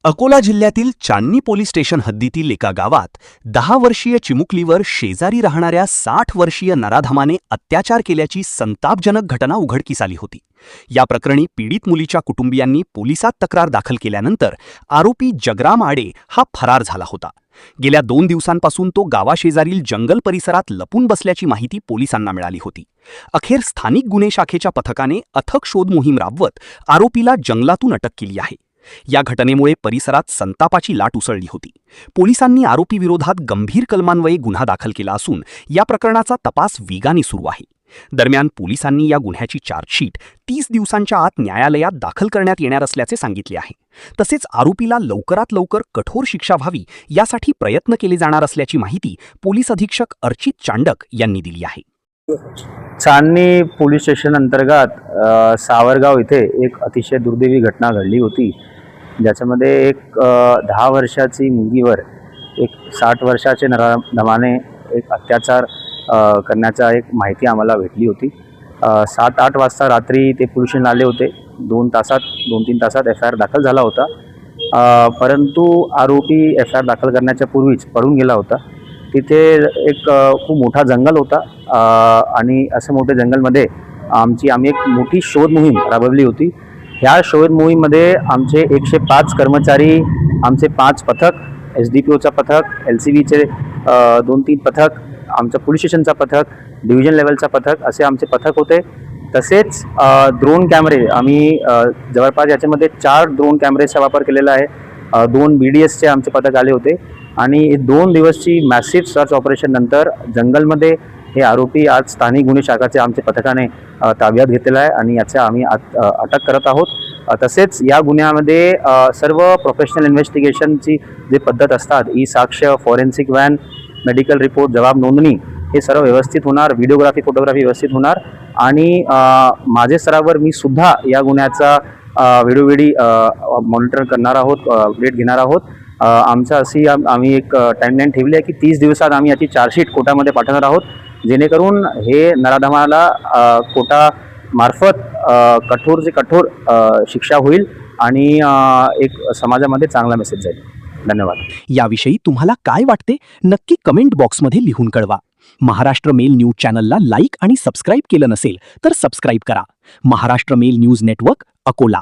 अकोला जिल्ह्यातील चांदणी police station हद्दीतील एका गावात 10 वर्षीय चिमुकलीवर शेजारी राहणाऱ्या 60 वर्षीय नराधमाने अत्याचार केल्याची संतापजनक घटना उघडकीस आली होती। या प्रकरणी पीडित मुलीच्या कुटुंबियांनी पोलिसात तक्रार दाखल केल्यानंतर आरोपी जगराम आडे हा फरार झाला होता। गेल्या 2 दिवसांपासून तो गावाशेजारील जंगल परिसरात लपून बसल्याची माहिती पोलिसांना मिळाली होती। अखेर स्थानिक गुन्हे शाखेच्या पथकाने अथक शोध मोहीम राबवत आरोपीला जंगलातून अटक केली आहे। या घटनेमुळे परिसरात संतापाची लाट उसळली होती। पोलिसांनी आरोपी विरोधात गंभीर कलमान्वये गुन्हा दाखल केला असून या प्रकरणाचा तपास वेगाने सुरू आहे। दरम्यान पोलिसांनी या गुन्ह्याची चार्जशीट 30 दिवसांच्या आत न्यायालयात दाखल करण्यात येणार असल्याचे सांगितले आहे। तसेच आरोपीला लवकरात लवकर कठोर शिक्षा व्हावी यासाठी प्रयत्न केले जाणार असल्याची माहिती पोलीस अधीक्षक अर्चित चांडक यांनी दिली आहे। चांदणी पोलीस स्टेशन अंतर्गत सावरगाव इथे एक अतिशय दुर्दैवी घटना घडली होती, ज्याच्यामध्ये एक 10 वर्षाची मुलगीवर एक 60 वर्षाचे नराधमाने एक अत्याचार करण्याचा एक माहिती आम्हाला भेटली होती। 7-8 वाजता रात्री ते पोलीस स्टेशन आले होते। 2-3 तासात FIR दाखल झाला होता, परंतु आरोपी FIR दाखल करण्याच्या पूर्वीच पळून गेला होता। तिथे एक खूप मोठा जंगल होता आणि असे मोठे जंगलमध्ये आम्ही एक मोठी शोध मोहीम राबवली होती। ह्या शोध मोहीममध्ये आमचे 105 कर्मचारी, आमचे 5 पथक, SDPOचा पथक, LCBचे 2-3 पथक, आमच्या पोलीस स्टेशनचा पथक, डिव्हिजन लेवलचा पथक असे आमचे पथक होते। तसेच ड्रोन कॅमेरे आम्ही जवळपास याच्यामध्ये 4 ड्रोन कॅमेरेचा वापर केलेला आहे। 2 BDSचे आमचे पथक आले होते आणि 2 दिवसची मॅसिव्ह सर्च ऑपरेशन नंतर जंगलमध्ये हे आरोपी आज स्थानिक गुन्हे शाखाचे आमच्या पथकाने ताब्यात घेतलेला आहे आणि याचा आम्ही अटक करत आहोत। तसेच या गुन्ह्यामध्ये सर्व प्रोफेशनल इन्व्हेस्टिगेशनची जे पद्धत असतात, ई-साक्ष, फॉरेन्सिक व्हॅन, मेडिकल रिपोर्ट, जबाब नोंदणी हे सर्व व्यवस्थित होणार, व्हिडिओग्राफी, फोटोग्राफी व्यवस्थित होणार आणि माझे स्तरावर मी सुद्धा या गुन्ह्याचा व्हिडिओ मॉनिटर करणार आहोत, अपडेट घेणार आहोत। आम्ही एक टाइमलाईन ठेवली आहे की 30 दिवसात आम्ही याची चार्जशीट कोर्टामध्ये पाठवणार आहोत, जेणेकरून हे नराधमाला कोर्टामार्फत कठोर शिक्षा होईल आणि एक समाजामध्ये चांगला मेसेज जाईल। धन्यवाद। याविषयी तुम्हाला काय वाटते नक्की कमेंट बॉक्समध्ये लिहून कळवा। महाराष्ट्र मेल न्यूज चॅनलला लाईक आणि सबस्क्राईब केलं नसेल तर सबस्क्राईब करा। Maharashtra mail news network, Akola.